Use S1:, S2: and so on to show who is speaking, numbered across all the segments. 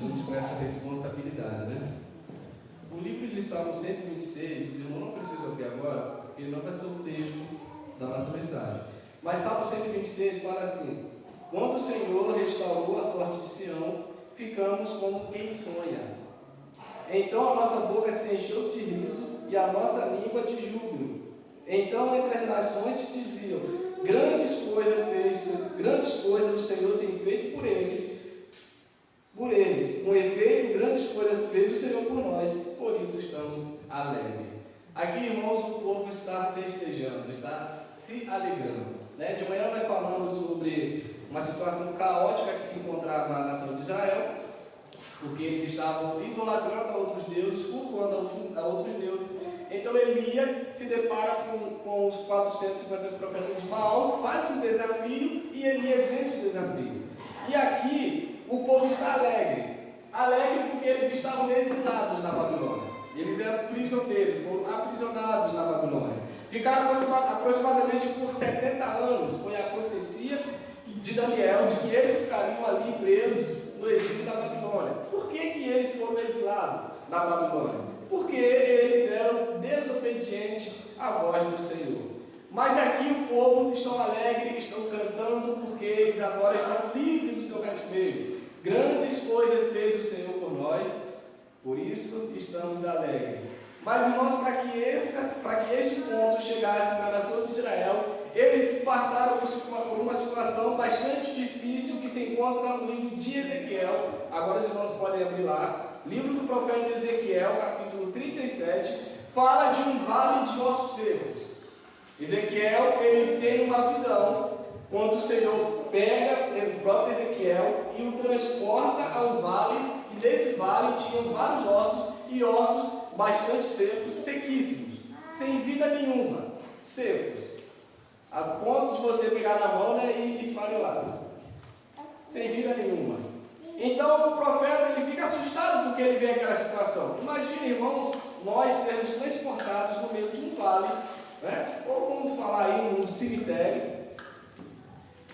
S1: assume com essa responsabilidade, né? O livro de Salmo 126, eu não preciso aqui agora, porque não vai ser o texto da nossa mensagem. Mas Salmo 126 fala assim: quando o Senhor restaurou a sorte de Sião, ficamos como quem sonha. Então a nossa boca se encheu de riso e a nossa língua de júbilo. Então entre as nações se diziam: grandes coisas o Senhor tem feito por eles. Com efeito, grandes coisas fez o Senhor por nós, por isso estamos alegres. Aqui, irmãos, o povo está festejando, está se alegrando. Né? De manhã nós falamos sobre uma situação caótica que se encontrava na nação de Israel, porque eles estavam idolatrando a outros deuses, cultuando a outros deuses. Então Elias se depara com os 450 profetas de Baal, faz um desafio e Elias vence o desafio. E aqui o povo está alegre porque eles estavam exilados na Babilônia. Eles eram prisioneiros, foram aprisionados na Babilônia. Ficaram aproximadamente por 70 anos, foi a profecia de Daniel, de que eles ficariam ali presos no exílio da Babilônia. Por que eles foram exilados na Babilônia? Porque eles eram desobedientes à voz do Senhor. Mas aqui o povo estão alegres, estão cantando, porque eles agora estão livres do seu cativeiro. Grandes coisas fez o Senhor por nós, por isso estamos alegres. Mas, irmãos, para que esse ponto chegasse na nação de Israel, eles passaram por uma situação bastante difícil que se encontra no livro de Ezequiel. Agora os irmãos podem abrir lá. Livro do profeta Ezequiel, capítulo 37, fala de um vale de ossos secos. Ezequiel, ele tem uma visão, quando o Senhor pega o próprio Ezequiel e o transporta a um vale, e desse vale tinham vários ossos, e ossos bastante secos, sequíssimos, sem vida nenhuma, secos, a ponto de você pegar na mão, né, e esfarelar, sem vida nenhuma. Então o profeta ele fica assustado porque ele vê aquela situação. Imagina, irmãos, nós sermos transportados no meio de um vale, né? Ou vamos falar aí num cemitério,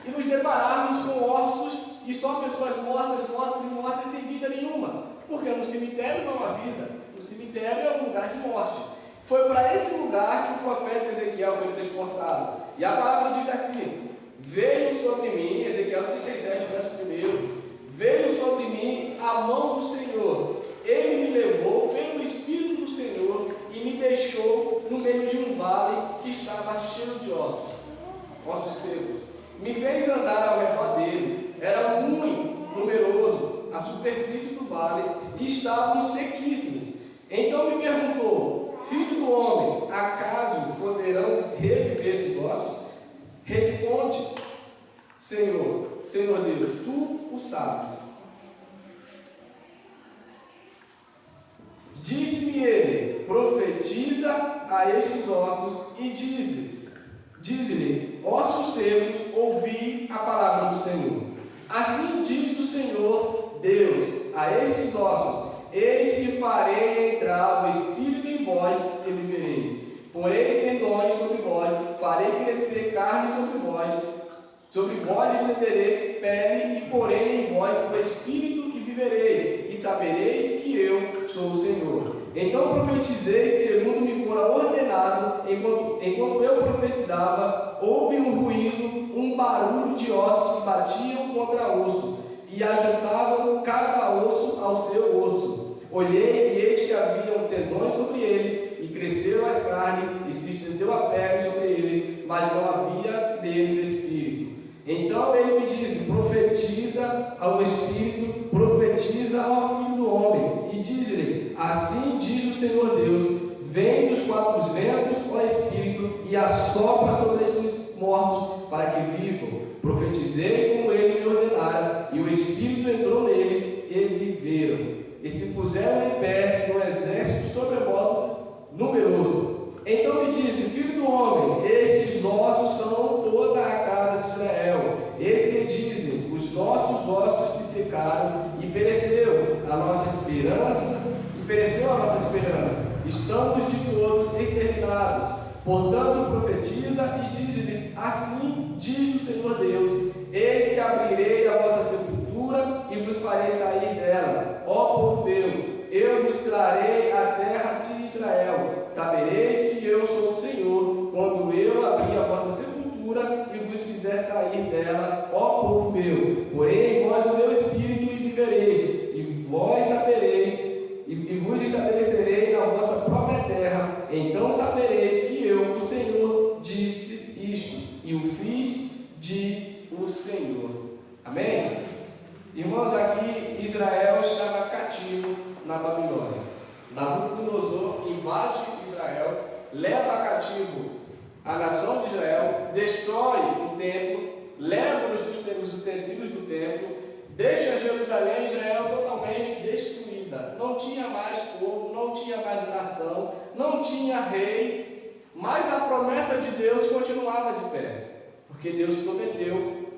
S1: e nos depararmos com ossos e só pessoas mortas sem vida nenhuma, porque no cemitério não há vida, no cemitério é um lugar de morte. Foi para esse lugar que o profeta Ezequiel foi transportado, e a palavra diz assim: veio sobre mim, Ezequiel 37, verso 1, veio sobre mim a mão do Senhor, ele me levou pelo Espírito do Senhor e me deixou no meio de um vale que estava cheio de ossos secos. Me fez andar ao redor deles, era muito numeroso a superfície do vale e estavam sequíssimos. Então me perguntou: filho do homem, acaso poderão reviver esses ossos? Responde: Senhor Deus, tu o sabes. Disse-me ele: profetiza a estes ossos e dize-lhe: ossos secos, ouvi a palavra do Senhor. Assim diz o Senhor Deus a estes ossos: eis que farei entrar o Espírito em vós e vivereis. Porei tendões sobre vós, farei crescer carne sobre vós estenderei pele e porei em vós o Espírito e vivereis, e sabereis que eu sou o Senhor. Então profetizei segundo me fora ordenado. Enquanto eu profetizava, houve um ruído, um barulho de ossos que batiam contra osso, e ajuntavam cada osso ao seu osso. Olhei, e eis que haviam tendões sobre eles, e cresceram as carnes, e se estendeu a pele sobre eles, mas não havia neles espírito. Então ele me disse: profetiza ao Espírito, profetiza ao Filho do Homem, e diz-lhe: assim diz o Senhor Deus: vem dos quatro ventos, ó Espírito, e assopra sobre esses mortos, para que vivam. Profetizei como ele me ordenara, e o Espírito entrou neles, e viveram. E se puseram em pé no exército sobremodo numeroso. Então me disse: filho do homem, estes ossos são toda a casa de Israel. Eis que dizem: os nossos ossos se secaram e pereceu a nossa esperança, estamos de todos exterminados. Portanto profetiza e diz-lhes: assim diz o Senhor Deus: eis que abrirei a vossa sepultura e vos farei sair dela, Israel estava cativo na Babilônia. Nabucodonosor invade Israel, leva cativo a nação de Israel, destrói o templo, leva os utensílios do templo, deixa Jerusalém e Israel totalmente destruída. Não tinha mais povo, não tinha mais nação, não tinha rei, mas a promessa de Deus continuava de pé, porque Deus prometeu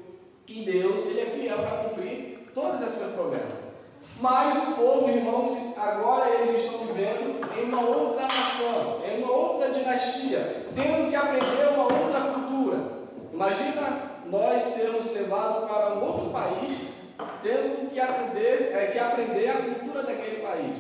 S1: que Deus ele é fiel para cumprir todas as suas promessas. Mas o povo, irmãos, agora eles estão vivendo em uma outra nação, em uma outra dinastia, tendo que aprender uma outra cultura. Imagina nós sermos levados para um outro país, tendo que aprender a cultura daquele país.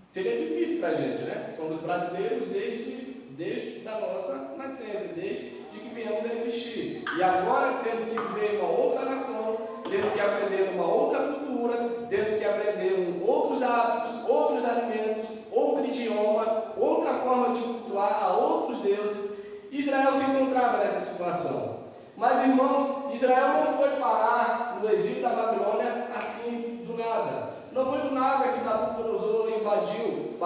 S1: Seria difícil para a gente, né? Somos brasileiros desde a nossa nascença, desde que viemos a existir. E agora tendo que viver em uma outra nação, tendo que aprender uma outra cultura, tendo que aprender outros hábitos, outros alimentos, outro idioma, outra forma de cultuar a outros deuses. Israel se encontrava nessa situação. Mas, irmãos, Israel não foi parar no exílio da Babilônia assim do nada. Não foi do nada que Nabucodonosor invadiu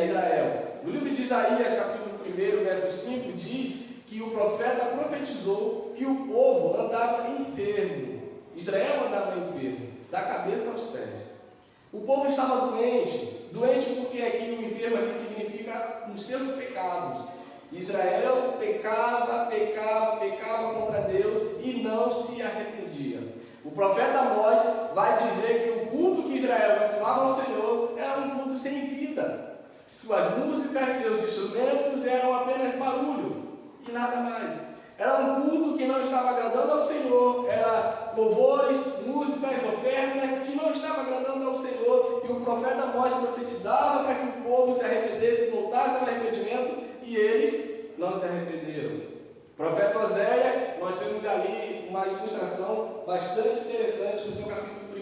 S1: Israel. No livro de Isaías, capítulo 1, verso 5, diz que o profeta profetizou que o povo andava enfermo. Israel andava enfermo, da cabeça aos pés. O povo estava doente porque aqui o enfermo aqui significa os seus pecados. Israel pecava contra Deus e não se arrependia. O profeta Amós vai dizer que o culto que Israel cultuava ao Senhor era um culto sem vida. Suas músicas, seus instrumentos eram apenas barulho e nada mais. Era um culto que não estava agradando ao Senhor, era louvores, músicas, ofertas que não estavam agradando ao Senhor. E o profeta Amós profetizava para que o povo se arrependesse, voltasse ao arrependimento, e eles não se arrependeram. O profeta Oséias, nós temos ali uma ilustração bastante interessante no seu capítulo 1,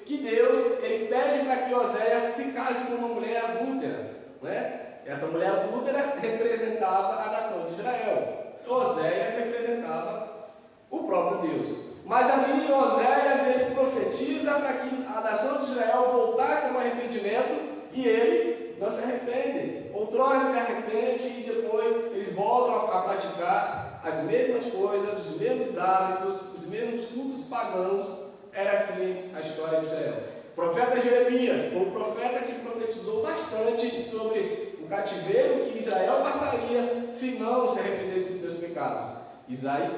S1: que Deus ele pede para que Oséias se case com uma mulher adúltera, né? Essa mulher adúltera representava a nação de Israel. Oséias representava o próprio Deus. Mas ali Oséias ele profetiza para que a nação de Israel voltasse ao arrependimento e eles não se arrependem. Outrora se arrependem e depois eles voltam a praticar as mesmas coisas, os mesmos hábitos, os mesmos cultos pagãos. Era assim a história de Israel. O profeta Jeremias foi um profeta que profetizou bastante sobre o cativeiro que Israel passaria se não se arrependesse dos seus pecados.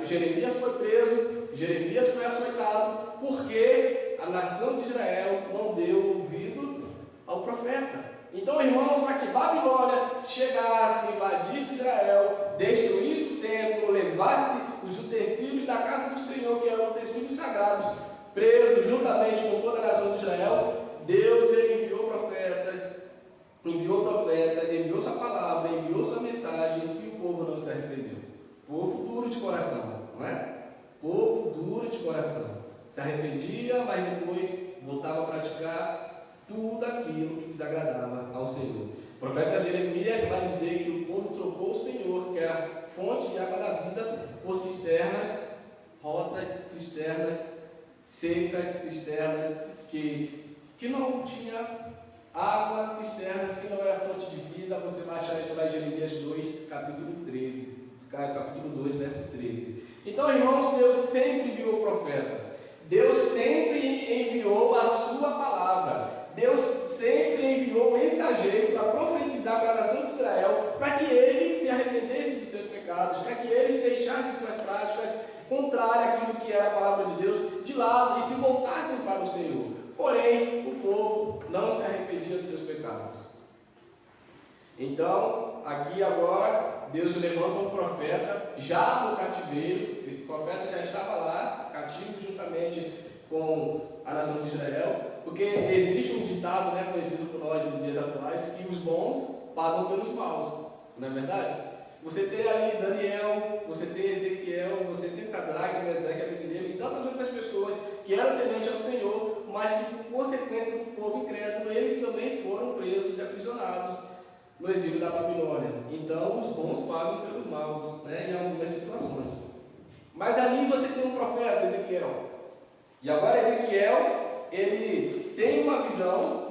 S1: Jeremias foi preso, Jeremias foi açoitado, porque a nação de Israel não deu ouvido ao profeta. Então, irmãos, para que Babilônia chegasse, invadisse Israel, destruísse o templo, levasse os utensílios da casa do Senhor, que eram utensílios sagrados, presos juntamente com toda a nação de Israel, Deus ele enviou profetas, enviou sua palavra, enviou sua mensagem, e o povo não se arrependeu. Povo duro de coração, não é? Povo duro de coração. Se arrependia, mas depois voltava a praticar tudo aquilo que desagradava ao Senhor. O profeta Jeremias vai dizer que o povo trocou o Senhor, que era fonte de água da vida, por cisternas, rotas, cisternas secas, cisternas que não tinha água, cisternas que não era fonte de vida. Você vai achar isso lá em Jeremias 2, capítulo 13, capítulo 2, verso 13. Então, irmãos, Deus sempre enviou o profeta, Deus sempre enviou a sua palavra, Deus sempre enviou o mensageiro para profetizar para a nação de Israel, para que eles se arrependessem dos seus pecados, para que eles deixassem suas práticas contrárias àquilo que era a palavra de Deus de lado e se voltassem para o Senhor. Porém, o povo não se arrependia dos seus pecados. Então, aqui agora, Deus levanta um profeta já no cativeiro. Esse profeta já estava lá, cativo juntamente com a nação de Israel, porque existe um ditado, né, conhecido por nós nos dias atuais, que os bons pagam pelos maus, não é verdade? Você tem ali Daniel, você tem Ezequiel, você tem Sadraque, Mesaque, Abednego e tantas outras pessoas que eram tementes ao Senhor, mas que por consequência do povo incrédulo, eles também foram presos e aprisionados no exílio da Babilônia. Então, os bons pagam pelos maus, né, em algumas situações. Mas ali você tem um profeta, Ezequiel. E agora Ezequiel, ele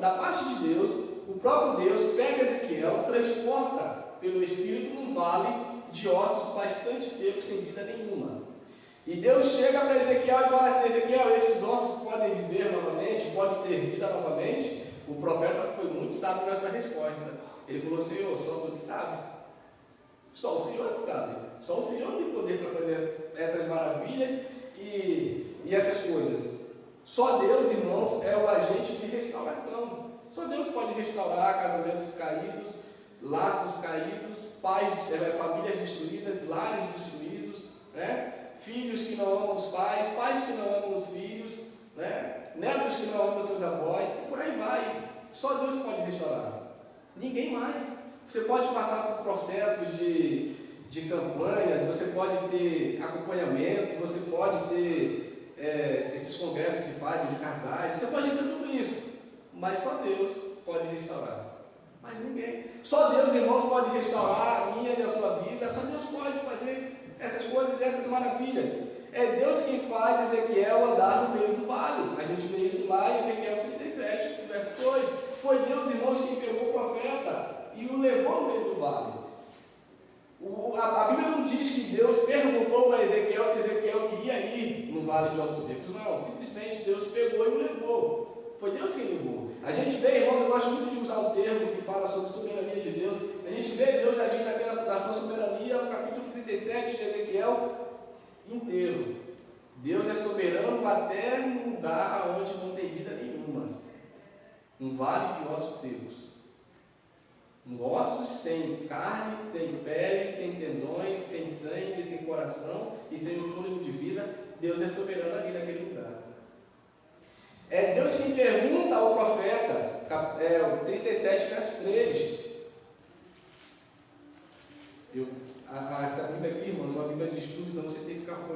S1: da parte de Deus, o próprio Deus pega Ezequiel, transporta pelo Espírito num vale de ossos bastante secos, sem vida nenhuma. E Deus chega para Ezequiel e fala assim: Ezequiel, esses ossos podem viver novamente, podem ter vida novamente? O profeta foi muito sábio nessa resposta. Ele falou: Senhor, só tu que sabes. Só o Senhor que sabe. Só o Senhor tem poder para fazer essas maravilhas e essas coisas. Só Deus, irmãos, é o agente de restauração. Só Deus pode restaurar casamentos caídos, laços caídos, famílias destruídas, lares destruídos, né? Filhos que não amam os pais, pais que não amam os filhos, né? Netos que não amam seus avós, e por aí vai. Só Deus pode restaurar. Ninguém mais. Você pode passar por processos de campanha, você pode ter acompanhamento, você pode ter esses congressos que fazem de casais, você pode ter tudo isso, mas só Deus pode restaurar. Mas ninguém. Só Deus, irmãos, pode restaurar a minha e a sua vida, só Deus pode fazer essas coisas, essas maravilhas. É Deus quem faz Ezequiel andar no meio do vale. A gente vê isso lá em Ezequiel 37, verso 2. Foi Deus, irmãos, quem pegou o profeta e o levou no meio do vale. A Bíblia não diz que Deus perguntou para Ezequiel se Ezequiel queria ir no vale de ossos secos. Não, simplesmente Deus pegou e o levou. Foi Deus quem levou. A gente vê, irmãos, eu gosto muito de usar o termo que fala sobre a soberania de Deus. A gente vê Deus agindo da sua soberania no capítulo 37 de Ezequiel inteiro. Deus é soberano até num lugar onde não tem vida nenhuma. Um vale de ossos secos. Ossos sem carne, sem pele, sem tendões, sem sangue, sem coração e sem o fôlego de vida. Deus é soberano ali naquele lugar. É Deus quem pergunta ao profeta, o 37, verso 3. Essa Bíblia aqui, irmãos, é uma Bíblia de estudo, então você tem que ficar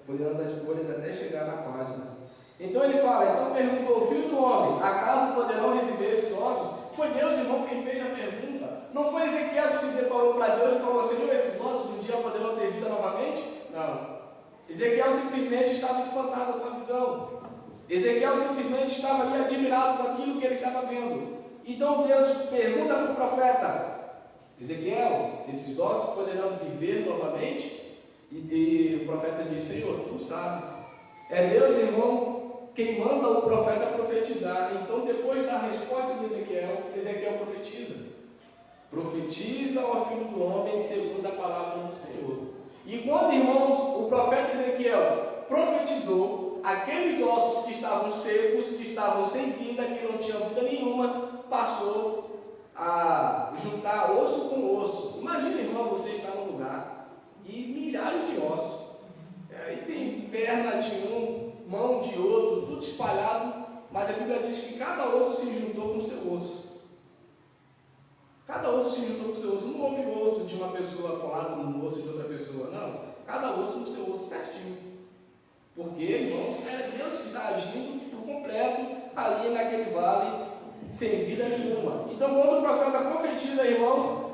S1: folheando as folhas até chegar na página. Então ele fala: então perguntou, filho do homem, acaso poderão reviver esses ossos? Foi Deus, irmão, quem fez a pergunta. Não foi Ezequiel que se deparou para Deus e falou: Senhor, esses ossos um dia poderão ter vida novamente? Não. Ezequiel simplesmente estava espantado com a visão. Ezequiel simplesmente estava ali admirado com aquilo que ele estava vendo. Então Deus pergunta para o profeta: Ezequiel, esses ossos poderão viver novamente? E o profeta diz: Senhor, tu sabes. É Deus, irmão, quem manda o profeta profetizar. Então, depois da resposta de Ezequiel, Ezequiel profetiza. Profetiza ao filho do homem segundo a palavra do Senhor. E quando, irmãos, o profeta Ezequiel profetizou, aqueles ossos que estavam secos, que estavam sem vida, que não tinham vida nenhuma, passou a juntar osso com osso. Imagina, irmão, você está num lugar e milhares de ossos. Aí tem perna de um, mão de outro, tudo espalhado, mas a Bíblia diz que cada osso se juntou com o seu osso. Cada osso se juntou com o seu osso. Não houve osso de uma pessoa colado no osso de outra pessoa, não. Cada osso no seu osso certinho. Porque, irmãos, é Deus que está agindo por completo ali naquele vale sem vida nenhuma. Então, quando o profeta profetiza, irmãos,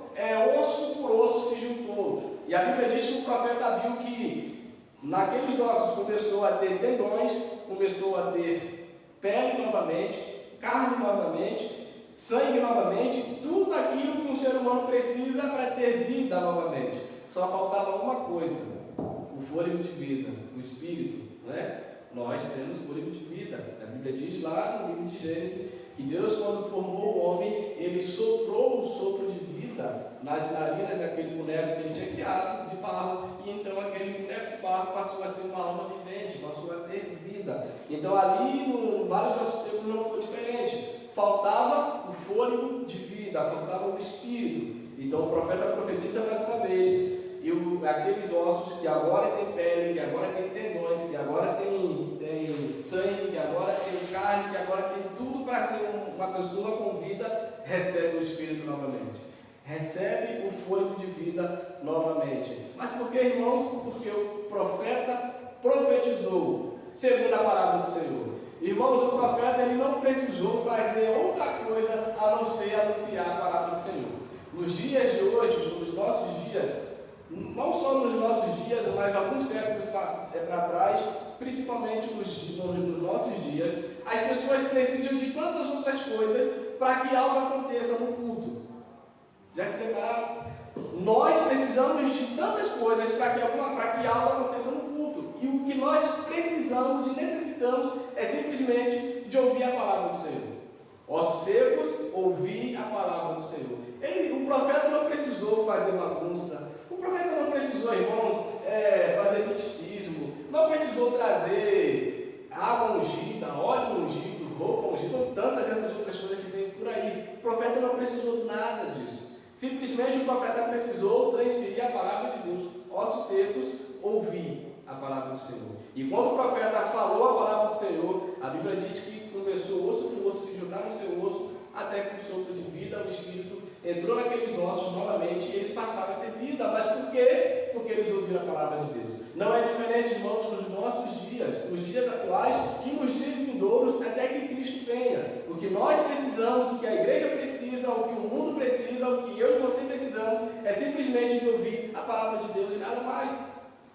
S1: osso por osso se juntou. E a Bíblia diz que o profeta viu que naqueles ossos começou a ter tendões, começou a ter pele novamente, carne novamente, sangue novamente, tudo aquilo que um ser humano precisa para ter vida novamente. Só faltava uma coisa: o fôlego de vida, o espírito, né? Nós temos fôlego de vida. A Bíblia diz lá no livro de Gênesis que Deus, quando formou o homem, ele soprou o sopro de vida nas narinas daquele boneco que ele tinha criado de barro, e então aquele boneco de barro passou a ser uma alma vivente, passou a ter vida. Então ali no Vale de Ossos Secos não foi diferente. Faltava o fôlego de vida, faltava o espírito. Então o profeta profetiza mais uma vez. E aqueles ossos que agora tem pele, que agora tem tendões, que agora tem sangue, que agora tem carne, que agora tem tudo para ser uma pessoa com vida, recebe o Espírito novamente. Recebe o fôlego de vida novamente. Mas por que, irmãos? Porque o profeta profetizou, segundo a palavra do Senhor. Irmãos, o profeta ele não precisou fazer outra coisa a não ser anunciar a palavra do Senhor. Nos dias de hoje, nos nossos dias, não só nos nossos dias, mas alguns séculos para trás, principalmente nos nossos dias, as pessoas precisam de tantas outras coisas para que algo aconteça no culto. Já se depararam? Nós precisamos de tantas coisas para que algo aconteça no culto. E o que nós precisamos e necessitamos é simplesmente de ouvir a palavra do Senhor. Ossos secos, ouvir a palavra do Senhor. O profeta não precisou fazer bagunça. O profeta não precisou, irmãos, fazer misticismo. Não precisou trazer água ungida, óleo ungido, roupa ungida, tantas essas outras coisas que tem por aí. O profeta não precisou nada disso. Simplesmente o profeta precisou transferir a palavra de Deus. Ossos secos, ouvir a palavra do Senhor. E quando o profeta falou a palavra do Senhor, a Bíblia diz que começou osso por osso, se juntar no seu osso, até que o sopro de vida, o Espírito, entrou naqueles ossos novamente e eles passaram a ter vida. Mas por quê? Porque eles ouviram a palavra de Deus. Não é diferente, irmãos, nos nossos dias, nos dias atuais e nos dias vindouros, até que Cristo venha. O que nós precisamos, o que a igreja precisa, o que o mundo precisa, o que eu e você precisamos, é simplesmente de ouvir a palavra de Deus e nada mais.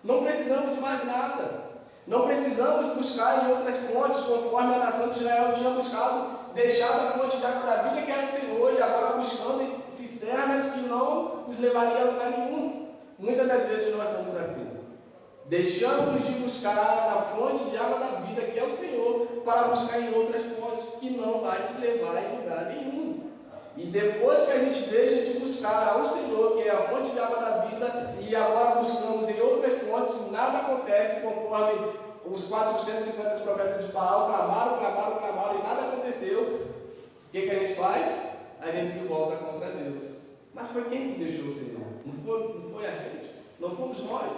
S1: Não precisamos de mais nada. Não precisamos buscar em outras fontes, conforme a nação de Israel tinha buscado, deixado a fonte de água da vida, que era o Senhor, e agora buscando cisternas que não nos levariam a lugar nenhum. Muitas das vezes nós somos assim. Deixamos de buscar na fonte de água da vida, que é o Senhor, para buscar em outras fontes que não vai nos levar em lugar nenhum. E depois que a gente deixa de buscar ao Senhor, que é a fonte de água da vida, e agora buscamos em outras fontes, nada acontece conforme os 450 profetas de Baal clamaram e nada aconteceu. O que a gente faz? A gente se volta contra Deus. Mas foi quem que deixou o Senhor? Não foi a gente. Não fomos nós.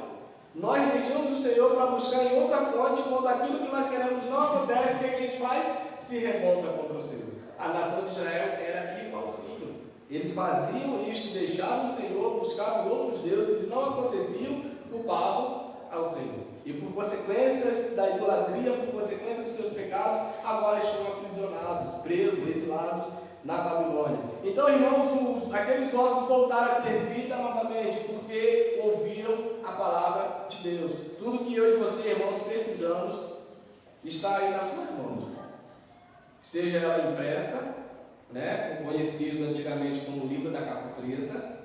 S1: Nós deixamos o Senhor para buscar em outra fonte, quando aquilo que nós queremos não acontece, o que a gente faz? Se revolta contra o Senhor. A nação de Israel era igualzinho. Eles faziam isto, deixavam o Senhor, buscavam outros deuses e não aconteciam, culpavam ao Senhor. E por consequências da idolatria, por consequência dos seus pecados, agora estão aprisionados, presos, exilados na Babilônia. Então, irmãos, aqueles ossos voltaram a ter vida novamente, porque ouviram a palavra de Deus. Tudo que eu e você, irmãos, precisamos está aí nas suas mãos. Seja ela impressa, conhecido antigamente como o livro da capa preta,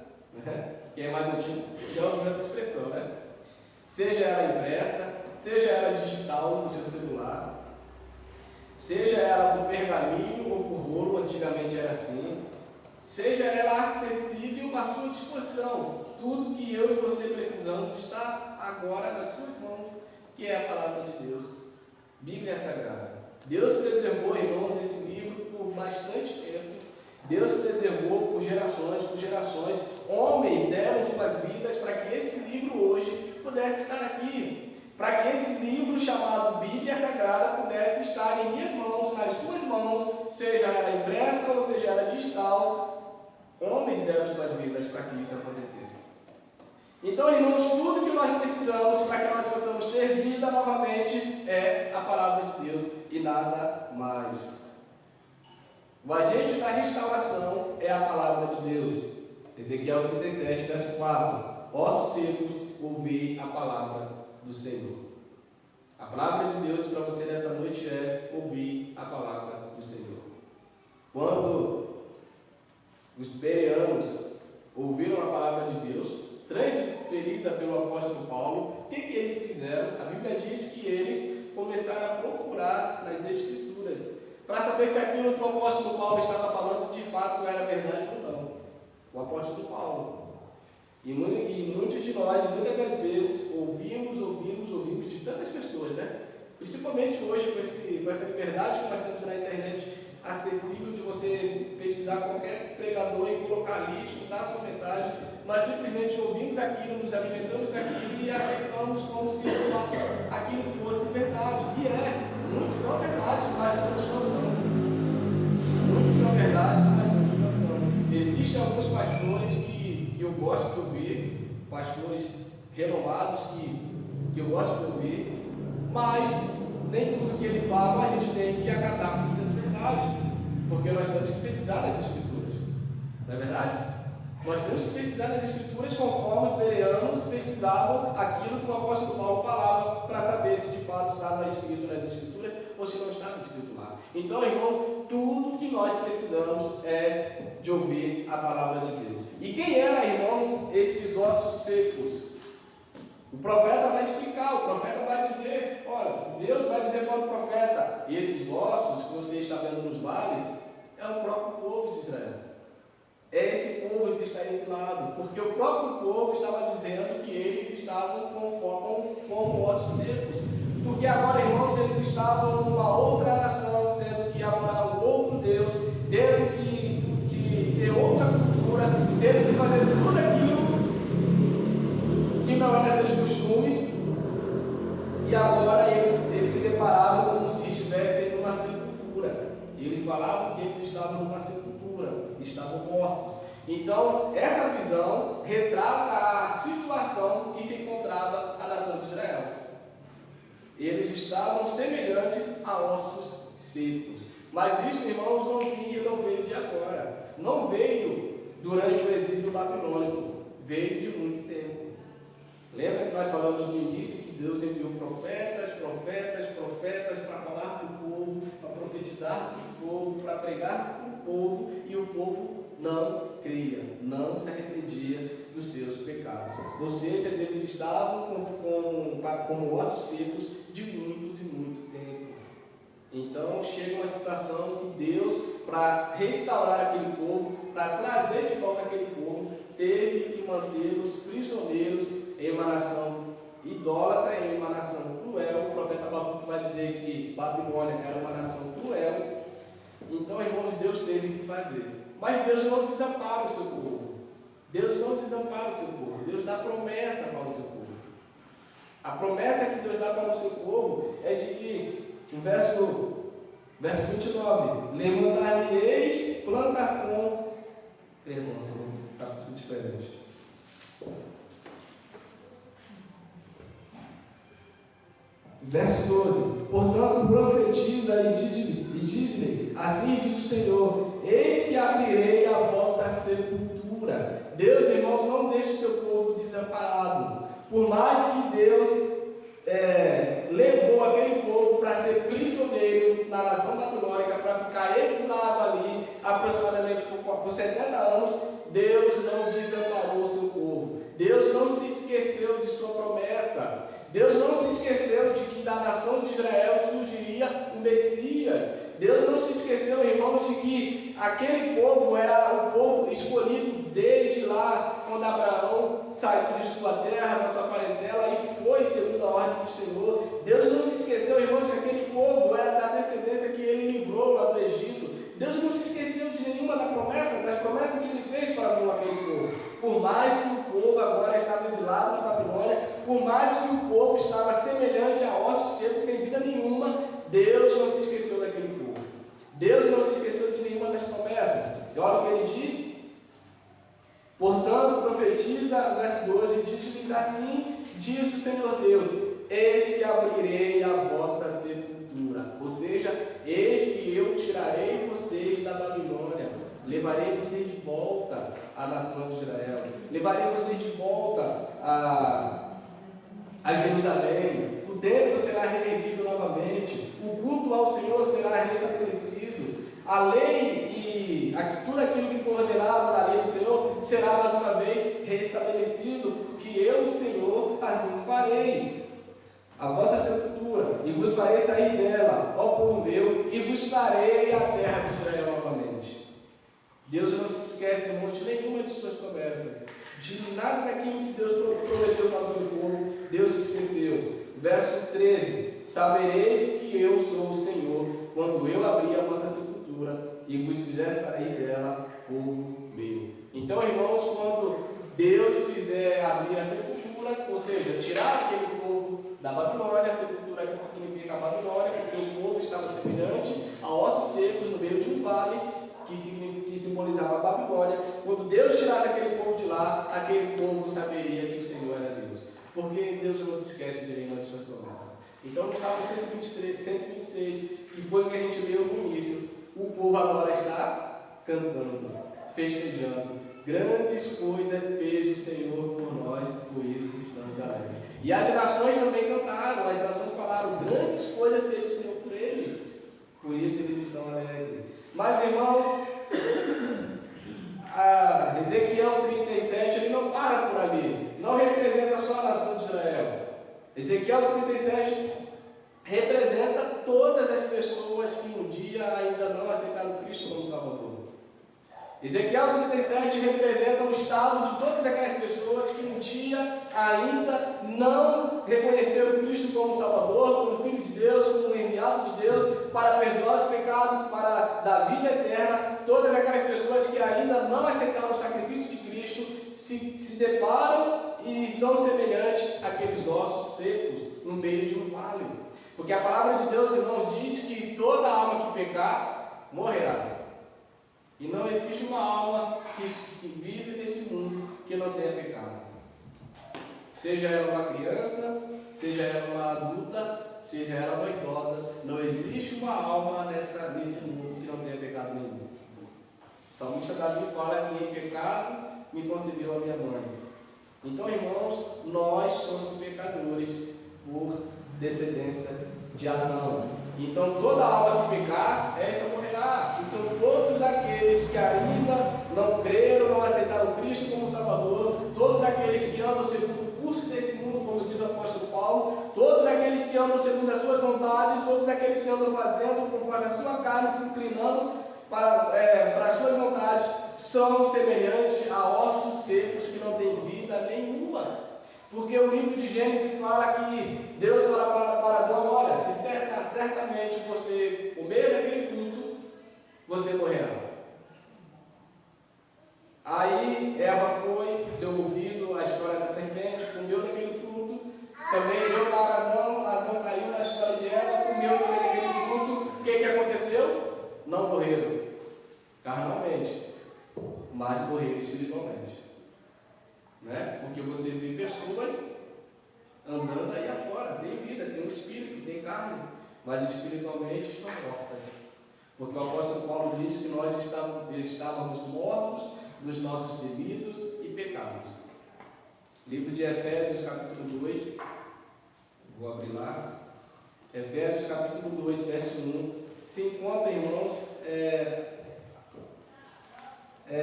S1: que é mais antigo, já ouviu essa expressão, Seja ela impressa, seja ela digital no seu celular, seja ela por pergaminho ou por rolo, antigamente era assim, seja ela acessível à sua disposição. Tudo que eu e você precisamos está agora nas suas mãos, que é a palavra de Deus. Bíblia Sagrada. Deus preservou, irmãos, esse livro por bastante tempo. Deus preservou por gerações. Homens deram suas vidas para que esse livro hoje pudesse estar aqui. Para que esse livro chamado Bíblia Sagrada pudesse estar em minhas mãos, nas suas mãos, seja ela impressa ou seja ela digital. Homens deram suas vidas para que isso acontecesse. Então, irmãos, tudo que nós precisamos para que nós possamos ter vida novamente é a palavra de Deus e nada mais. O agente da restauração é a palavra de Deus. Ezequiel 37, verso 4. Ossos secos, ouvir a palavra do Senhor. A palavra de Deus para você nessa noite é ouvir a palavra do Senhor. Quando os bereanos ouviram a palavra de Deus, transferida pelo apóstolo Paulo, o que eles fizeram? A Bíblia diz que eles começaram a procurar nas Escrituras, para saber se aquilo que o apóstolo Paulo estava falando de fato era verdade ou não. O apóstolo Paulo. E muitos de nós, muitas das vezes, ouvimos de tantas pessoas, Principalmente hoje, com essa liberdade que nós temos na internet acessível de você pesquisar qualquer pregador e colocar ali, escutar a sua mensagem. Nós simplesmente ouvimos aquilo, nos alimentamos daquilo e aceitamos como se aquilo fosse verdade. E muitos são verdades, mas muitos não são. Muitos são verdades, mas muitos não são. Existem alguns pastores que eu gosto de ouvir, pastores renomados que eu gosto de ouvir, mas nem tudo que eles falam a gente tem que acatar como sendo verdade, porque nós temos que pesquisar nas Escrituras, não é verdade? Nós temos que pesquisar nas Escrituras conforme os bereanos pesquisavam aquilo que o apóstolo Paulo falava, para saber se de fato estava escrito nas Escrituras ou se não estava escrito lá. Então, irmãos, tudo que nós precisamos é de ouvir a palavra de Deus. E quem eram, irmãos, esses ossos secos? O profeta vai explicar, o profeta vai dizer, olha, Deus vai dizer para o profeta, e esses ossos que você está vendo nos vales, é o próprio povo de Israel. É esse povo que está exilado, porque o próprio povo estava dizendo que eles estavam como ossos secos. Porque agora, irmãos, eles estavam numa outra nação, tendo que adorar um outro Deus, tendo que ter outra cultura, tendo que fazer tudo aquilo que não eram seus costumes. E agora eles se deparavam como se estivessem numa sepultura. E eles falavam que eles estavam numa sepultura, estavam mortos. Então, essa visão retrata a situação que se encontrava a nação de Israel. Eles estavam semelhantes a ossos secos. Mas isso, irmãos, não veio de agora. Não veio durante o exílio babilônico. Veio de muito tempo. Lembra que nós falamos no início que Deus enviou profetas para falar para o povo, para profetizar para o povo, para pregar para o povo, e o povo não cria, não se arrependia dos seus pecados. Ou seja, eles estavam como ossos secos de muitos e muito tempo. Então chega uma situação que Deus, para restaurar aquele povo, para trazer de volta aquele povo, teve que mantê-los prisioneiros em uma nação idólatra, em uma nação cruel. O profeta Abacuque vai dizer que Babilônia era uma nação cruel. Então, irmãos, Deus teve que fazer. Mas Deus não desampara o seu povo. Deus não desampara o seu povo. Deus dá promessa para o seu povo. A promessa que Deus dá para o seu povo é de que, no verso 29, levantar-lhe-eis plantação. Perdão, está tudo diferente. Verso 12: portanto, profetiza e diz-lhe, assim diz o Senhor, eis que abrirei a vossa sepultura. Deus, irmãos, não deixa o seu povo desamparado. Por mais que Deus levou aquele povo para ser prisioneiro na nação babilônica, para ficar exilado ali aproximadamente por 70 anos, Deus não desamparou o seu povo. Deus não se esqueceu de sua promessa. Deus não se esqueceu de que da nação de Israel surgiria o Messias. Deus não se esqueceu, irmãos, de que aquele povo era o povo escolhido desde lá, quando Abraão saiu de sua terra, da sua parentela, e foi segundo a ordem do Senhor. Deus não se esqueceu, irmãos, que aquele povo era da descendência que ele livrou lá do Egito. Deus não se esqueceu de nenhuma das promessas que ele fez para com aquele povo. Por mais que o povo agora estava exilado na Babilônia, por mais que o povo estava semelhante a ossos secos sem vida nenhuma, Deus não se esqueceu daquele povo. Deus não se esqueceu de nenhuma das promessas. E olha o que ele diz. Portanto, profetiza, verso 12, diz-lhes assim, diz o Senhor Deus, eis que abrirei a vossa sepultura. Ou seja, eis que eu tirarei vocês da Babilônia, levarei vocês de volta à nação de Israel, levarei vocês de volta a Jerusalém, o templo será reerguido novamente, o culto ao Senhor será restabelecido, a lei e tudo aquilo que for ordenado na lei do Senhor será mais uma vez restabelecido, porque eu, o Senhor, assim farei a vossa sepultura, e vos farei sair dela, ó povo meu, e vos farei a terra de Israel novamente. Deus não se esquece, irmão, de nenhuma de suas promessas, de nada daquilo que Deus prometeu para o seu povo, Deus se esqueceu. Verso 13: sabereis que eu sou o Senhor, quando eu abrir a vossa sepultura e vos fizer sair dela, povo meu. Então, irmãos, quando Deus fizer abrir a sepultura, ou seja, tirar aquele povo da Babilônia, a sepultura que significa a Babilônia, porque o povo estava semelhante a ossos secos no meio de um vale, que simbolizava a Babilônia. Quando Deus tirasse aquele povo de lá, aquele povo saberia que o Senhor era Deus, porque Deus não se esquece de nenhuma de suas promessas. Então, no Salmo 126, que foi o que a gente leu no início, o povo agora está cantando, festejando. Grandes coisas fez o Senhor por nós, por isso estamos alegres. E as nações também cantaram, as nações falaram, grandes coisas fez o Senhor por eles, por isso eles ressurreição alegre. Mas, irmãos, Ezequiel 37, ele não para por ali. Não representa só a nação de Israel. Ezequiel 37 representa todas as pessoas que um dia ainda não aceitaram Cristo como Salvador. Ezequiel 37 representa o estado de todas aquelas pessoas que um dia ainda não reconheceram Cristo como Salvador, como Filho de Deus, como enviado de Deus para perdoar os pecados, para dar vida eterna. Todas aquelas pessoas que ainda não aceitaram o sacrifício de Cristo se deparam e são semelhantes àqueles ossos secos no meio de um vale. Porque a palavra de Deus, irmãos, diz que toda alma que pecar morrerá. E não existe uma alma que vive nesse mundo que não tenha pecado. Seja ela uma criança, seja ela uma adulta, seja ela uma idosa, não existe uma alma nesse mundo que não tenha pecado nenhum. O salmista Davi fala que em pecado me concebeu a minha mãe. Então, irmãos, nós somos pecadores por descendência de Adão. Então, toda alma que pecar, essa morrerá. Então, todos aqueles que ainda não creram, não aceitaram Cristo como Salvador, todos aqueles que andam segundo o curso desse mundo, como diz o apóstolo Paulo, todos aqueles que andam segundo as suas vontades, todos aqueles que andam fazendo conforme a sua carne, se inclinando para as suas vontades, são semelhantes a ossos secos que não têm vida nenhuma. Porque o livro de Gênesis fala que Deus fala para Adão: olha, se certamente você comer daquele fruto, você morrerá. Aí Eva foi, deu ouvido à história da serpente, comeu daquele fruto, também deu para Adão, Adão caiu na história de Eva, comeu também daquele fruto. O que aconteceu? Não morreram carnalmente, mas morreram espiritualmente. Né? Porque você vê pessoas andando aí afora, tem vida, tem um espírito, tem carne, mas espiritualmente estão mortas. Porque o apóstolo Paulo disse que nós estávamos mortos nos nossos delitos e pecados. Livro de Efésios, capítulo 2, vou abrir lá. Efésios, capítulo 2, verso 1, se encontra, irmãos,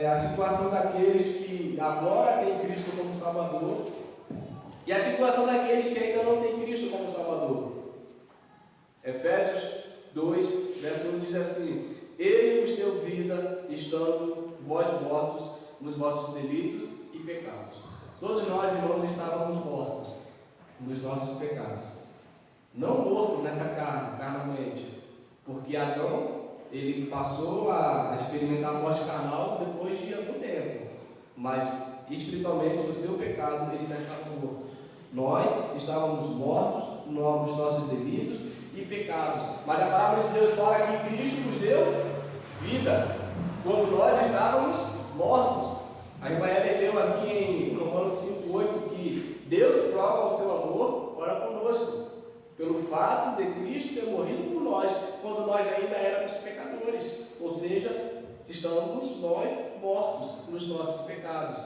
S1: a situação daqueles que agora têm Cristo como Salvador e a situação daqueles que ainda não têm Cristo como Salvador. Efésios 2, verso 1 diz assim: Ele vos deu vida, estando vós mortos nos vossos delitos e pecados. Todos nós, irmãos, estávamos mortos nos nossos pecados. Não morto nessa carne, carnalmente, porque Adão, ele passou a experimentar a morte carnal depois de algum tempo. Mas, espiritualmente, o seu pecado, ele já estava morto. Nós estávamos mortos nos nossos delitos e pecados. Mas a palavra de Deus fala que Cristo nos deu vida, quando nós estávamos mortos. A irmã Ellen leu aqui em Romanos 5,8 que Deus prova o seu amor para conosco, pelo fato de Cristo ter morrido por nós, quando nós ainda éramos pecadores. Ou seja, estamos nós mortos nos nossos pecados.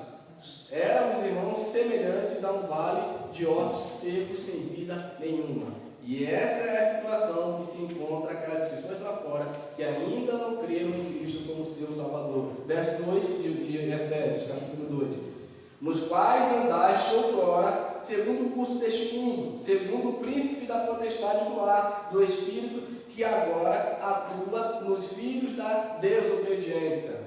S1: Éramos, irmãos, semelhantes a um vale de ossos secos sem vida nenhuma. E essa é a situação que se encontra aquelas pessoas lá fora que ainda não creram em Cristo como seu Salvador. Verso 2 de Efésios, capítulo 2. Nos quais andaste outrora, segundo o curso deste mundo, segundo o príncipe da potestade do ar, do Espírito, que agora atua nos filhos da desobediência.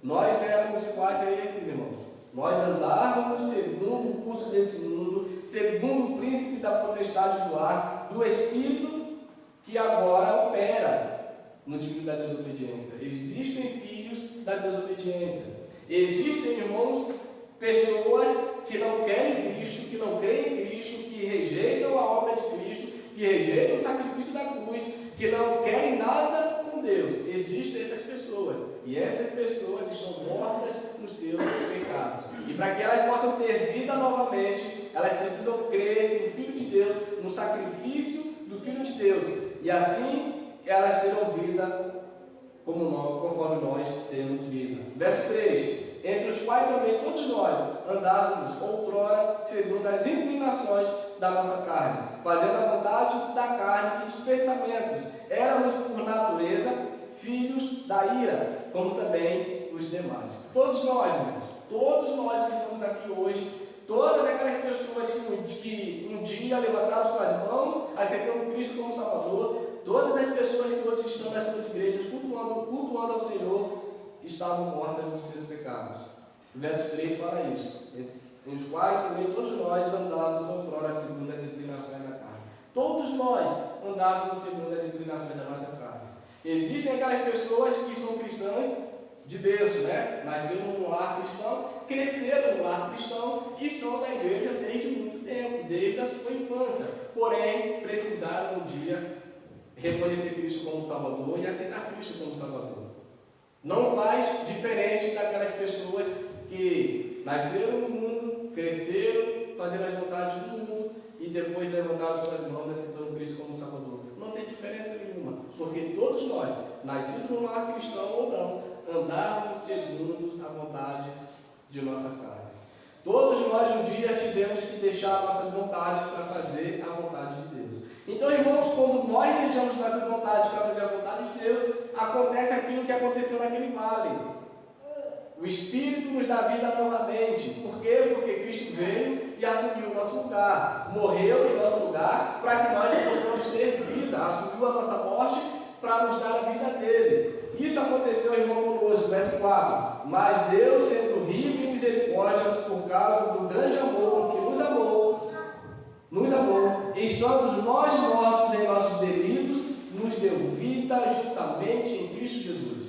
S1: Nós éramos iguais a esses, irmãos. Nós andávamos segundo o curso desse mundo, segundo o príncipe da potestade do ar, do Espírito, que agora opera nos filhos da desobediência. Existem filhos da desobediência. Existem, irmãos, pessoas que não querem Cristo, que não creem em Cristo, que rejeitam a obra de Cristo, que rejeitam o sacrifício da cruz, que não querem nada com Deus. Existem essas pessoas, e essas pessoas estão mortas nos seus pecados. E para que elas possam ter vida novamente, elas precisam crer no Filho de Deus, no sacrifício do Filho de Deus, e assim elas terão vida conforme nós temos vida. Verso 3: entre os quais também todos nós andávamos outrora segundo as inclinações da nossa carne, fazendo a vontade da carne e dos pensamentos, éramos por natureza filhos da ira, como também os demais. Todos nós, irmãos, todos nós que estamos aqui hoje, todas aquelas pessoas que um dia levantaram suas mãos, aceitando Cristo como Salvador, todas as pessoas que hoje estão nas suas igrejas cultuando ao Senhor, estavam mortas nos seus pecados. O verso 3 fala isso, em os quais também todos nós andávamos outrora segundo as inclinações da carne. Todos nós andávamos segundo as inclinações da nossa carne. Existem aquelas pessoas que são cristãs de berço, né? Nasceram num lar cristão, cresceram no lar cristão e estão na igreja desde muito tempo, desde a sua infância. Porém, precisaram um dia reconhecer Cristo como Salvador e aceitar Cristo como Salvador. Não faz diferente daquelas pessoas que nasceram no mundo, cresceram fazendo as vontades do mundo e depois levantaram suas mãos aceitando Cristo como Salvador. Não tem diferença nenhuma, porque todos nós, nascidos no lar cristão ou não, andávamos segundo a vontade de nossas carnes. Todos nós um dia tivemos que deixar nossas vontades para fazer a vontade de Deus. Então, irmãos, quando nós deixamos nossas vontades para fazer a vontade de Deus, acontece aquilo que aconteceu naquele vale. O Espírito nos dá vida novamente. Por quê? Porque Cristo veio e assumiu o nosso lugar. Morreu em nosso lugar para que nós possamos ter vida. Assumiu a nossa morte para nos dar a vida dele. Isso aconteceu, irmão, conosco. Verso 4. Mas Deus, sendo rico em misericórdia, por causa do grande amor que nos amou, estando nós mortos em nossos delitos, nos deu vida juntamente em Cristo Jesus.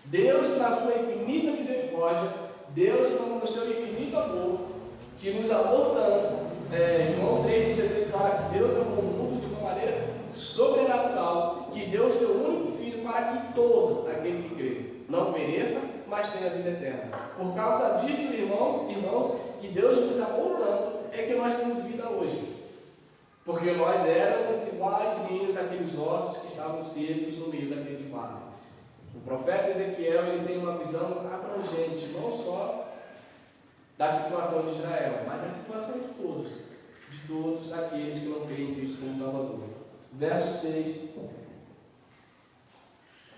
S1: Deus, na sua infinita misericórdia, Deus, no seu infinito amor, que nos amou tanto. João 3,16 fala que Deus amou o mundo de uma maneira sobrenatural, que deu o seu único Filho para que todo aquele que crê não pereça, mas tenha vida eterna. Por causa disso, irmãos, que Deus nos amou tanto, é que nós temos vida hoje. Porque nós éramos iguaizinhos àqueles ossos que estavam secos no meio daquele vale. O profeta Ezequiel, ele tem uma visão abrangente, não só da situação de Israel, mas da situação de todos aqueles que não creem em Cristo como Salvador. Verso 6.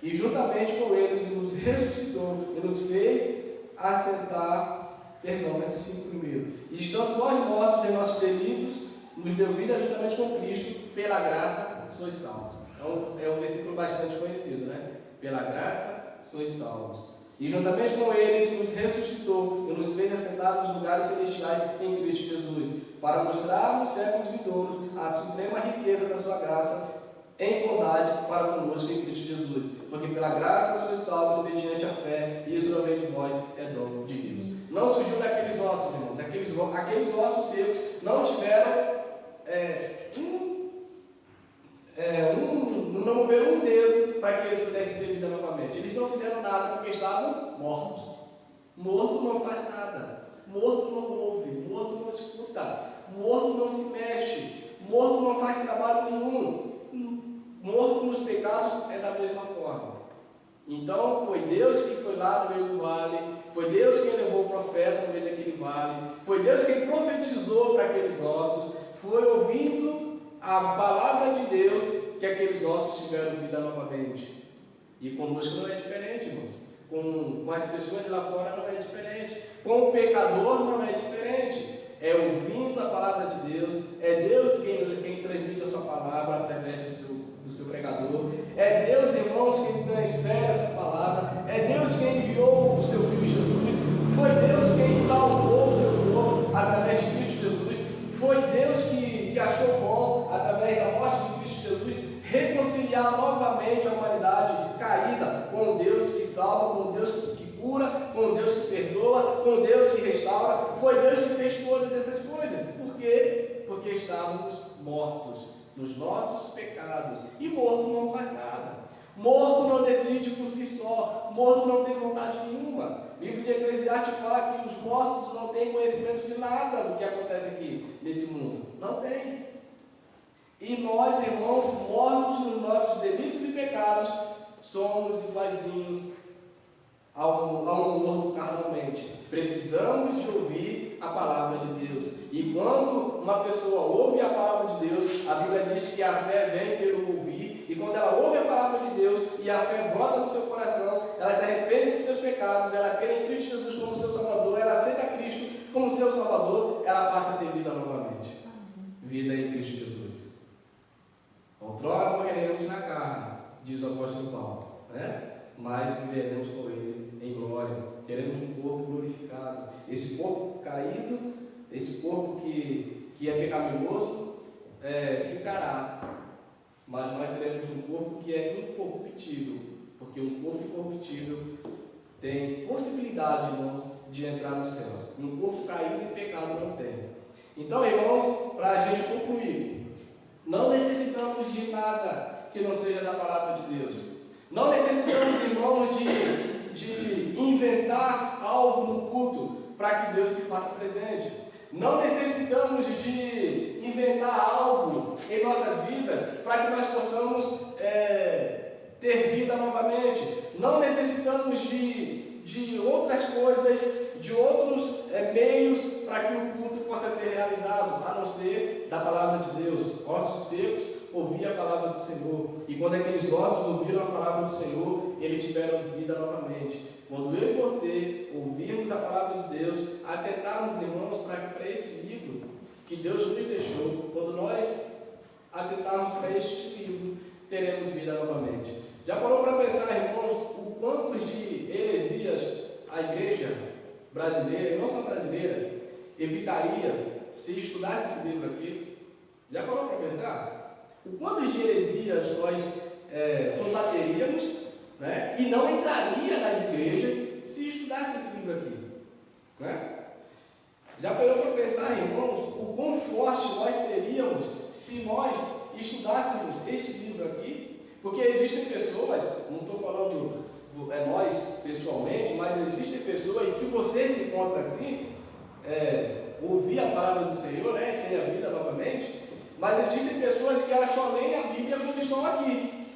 S1: E juntamente com ele nos ressuscitou e nos fez assentar, verso 5 primeiro. E estando nós mortos em nossos delitos, nos deu vida juntamente com Cristo, pela graça sois salvos. Então, é um versículo bastante conhecido, né? Pela graça sois salvos. E juntamente com eles nos ressuscitou e nos fez assentar nos lugares celestiais em Cristo Jesus, para mostrar nos séculos vindouros a suprema riqueza da sua graça em bondade para conosco em Cristo Jesus. Porque pela graça sois salvos mediante a fé, e isso não vem de vós, é dom de Deus. Não surgiu daqueles ossos, irmãos. Aqueles ossos secos não tiveram não moveram um dedo para que eles pudessem ter vida novamente. Eles não fizeram nada porque estavam mortos. Morto não faz nada. Morto não ouve. Morto não escuta. Morto não se mexe. Morto não faz trabalho nenhum. Morto nos pecados é da mesma forma. Então foi Deus que foi lá no meio do vale. Foi Deus quem levou o profeta no meio daquele vale. Foi Deus quem profetizou para aqueles ossos. Foi ouvindo a palavra de Deus que aqueles ossos tiveram vida novamente. E conosco não é diferente, irmãos. Com as pessoas lá fora não é diferente. Com o pecador não é diferente. É ouvindo a palavra de Deus. É Deus quem transmite a sua palavra através do seu pregador. É Deus, irmãos, quem transfere a sua palavra. É Deus quem enviou o seu Filho Jesus. Foi Deus quem salvou o seu povo através de Cristo Jesus. Foi Deus que achou bom, através da morte de Cristo Jesus, reconciliar novamente a humanidade caída com Deus que salva, com Deus que cura, com Deus que perdoa, com Deus que restaura. Foi Deus que fez todas essas coisas. Por quê? Porque estávamos mortos nos nossos pecados. E morto não faz nada. Morto não decide por si só. Morto não tem vontade nenhuma. O livro de Eclesiastes fala que os mortos não têm conhecimento de nada do que acontece aqui nesse mundo. Não tem. E nós, irmãos, mortos nos nossos delitos e pecados, somos iguaizinhos ao morto carnalmente. Precisamos de ouvir a palavra de Deus. E quando uma pessoa ouve a palavra de Deus, a Bíblia diz que a fé vem pelo ouvir, e quando ela ouve a palavra de Deus e a fé brota no seu coração, ela se arrepende dos seus pecados, ela crê em Cristo Jesus como seu Salvador, ela aceita Cristo como seu Salvador, ela passa a ter vida novamente. Vida em Cristo Jesus. Outrora morreremos na carne, diz o apóstolo Paulo, né? Mas viveremos com Ele em glória. Teremos um corpo glorificado. Esse corpo caído, esse corpo que é pecaminoso, ficará. Mas nós teremos um corpo que é incorruptível, porque um corpo incorruptível tem possibilidade, irmãos, de entrar no céu. Um corpo caído em pecado não tem. Então, irmãos, para a gente concluir, não necessitamos de nada que não seja da palavra de Deus. Não necessitamos, irmãos, de inventar algo no culto para que Deus se faça presente. Não necessitamos de inventar algo em nossas vidas para que nós possamos ter vida novamente. Não necessitamos de outras coisas, de outros meios para que o culto possa ser realizado, a não ser da palavra de Deus. Ossos secos ouviam a palavra do Senhor, e quando aqueles ossos ouviram a palavra do Senhor, eles tiveram vida novamente. Quando eu e você ouvirmos a palavra de Deus, atentarmos, irmãos, para esse livro que Deus nos deixou, quando nós atentarmos para este livro, teremos vida novamente. Já parou para pensar, irmãos, o quantos de heresias a igreja brasileira, e não só brasileira, evitaria se estudasse esse livro aqui? Já parou para pensar? O quantos de heresias nós combateríamos, né? E não entraria nas igrejas se estudasse esse livro aqui, né? Já parou para pensar, irmãos, o quão forte nós seríamos se nós estudássemos este livro aqui? Porque existem pessoas, não estou falando nós pessoalmente, mas existem pessoas, e se você se encontra assim, ouvir a palavra do Senhor, né, ter a vida novamente, mas existem pessoas que elas só leem a Bíblia quando estão aqui,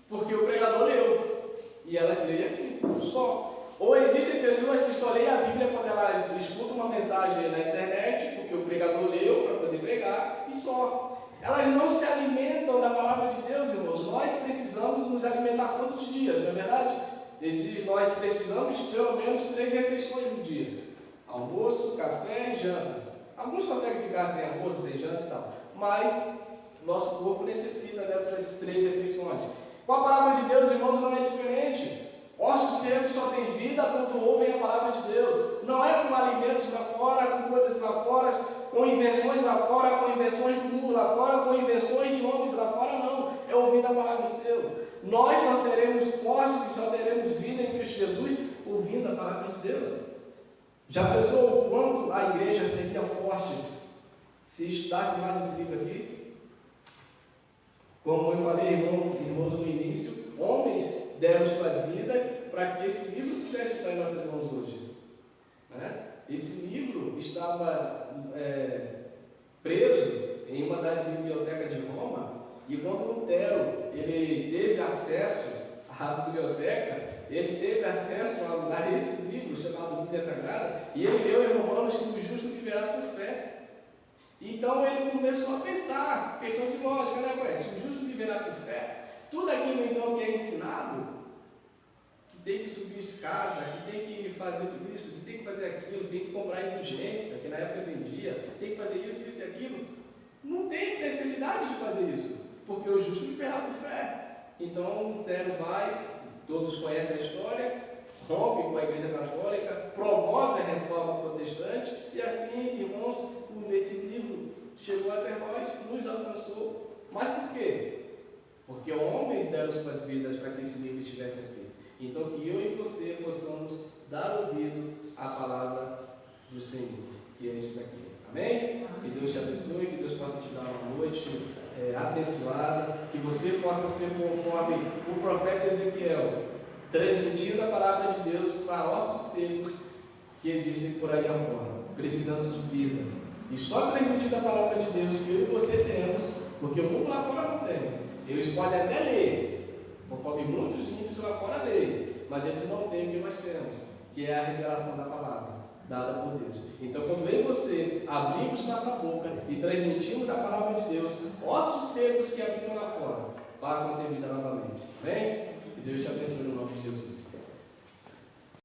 S1: porque o pregador leu, e elas leem assim, só. Ou existem pessoas que só leem a Bíblia quando elas escutam uma mensagem na internet, porque o pregador leu para poder pregar, e só. Elas não se alimentam da palavra de Deus, irmãos. Nós precisamos nos alimentar todos os dias, não é verdade? Nós precisamos de pelo menos 3 refeições no dia: almoço, café e janta. Alguns conseguem ficar sem almoço, sem janta e tal, mas nosso corpo necessita dessas 3 refeições. Com a palavra de Deus, irmãos, não é diferente. Ossos secos só têm vida quando ouvem a palavra de Deus. Não é com alimentos lá fora, com coisas lá fora, com invenções lá fora, com invenções do mundo lá fora, com invenções de homens lá fora, não. É ouvindo a palavra de Deus. Nós só teremos forças e só teremos vida em Cristo Jesus ouvindo a palavra de Deus. Já pensou o quanto a igreja seria forte se estudasse mais esse livro aqui? Como eu falei, irmãos, no início, homens deram suas vidas para que esse livro pudesse estar em nossas mãos hoje, né? Esse livro estava preso em uma das bibliotecas de Roma, e quando Lutero ele teve acesso à biblioteca, ele teve acesso a esse livro chamado Bíblia Sagrada, e ele leu em Romanos que o justo viverá por fé. Então ele começou a pensar, questão de lógica, né? Se o justo viverá por fé, tudo aquilo então que é ensinado, que tem que subir escada, que tem que fazer isso, que tem que fazer aquilo, tem que comprar indulgência, que na época vendia, tem que fazer isso, isso e aquilo, não tem necessidade de fazer isso, porque o justo viverá por fé. Então Lutero vai, todos conhecem a história, rompe com a Igreja Católica, promove a reforma protestante, e assim, irmãos, esse livro chegou até nós, nos alcançou. Mas por quê? Porque homens deram suas vidas para que esse livro estivesse aqui. Então que eu e você possamos dar ouvido à palavra do Senhor, que é isso daqui. Amém? Que Deus te abençoe, que Deus possa te dar uma noite abençoada, que você possa ser conforme o profeta Ezequiel, transmitindo a palavra de Deus para ossos secos que existem por aí afora, precisando de vida. E só transmitindo a palavra de Deus que eu e você temos, porque o mundo lá fora não tem. Eles podem até ler, conforme muitos ímpios lá fora leem, mas eles não têm o que nós temos, que é a revelação da palavra dada por Deus. Então, quando eu e você abrimos nossa boca e transmitimos a palavra de Deus, ossos secos que habitam lá fora passam a ter vida novamente. Amém? Que Deus te abençoe no nome de Jesus.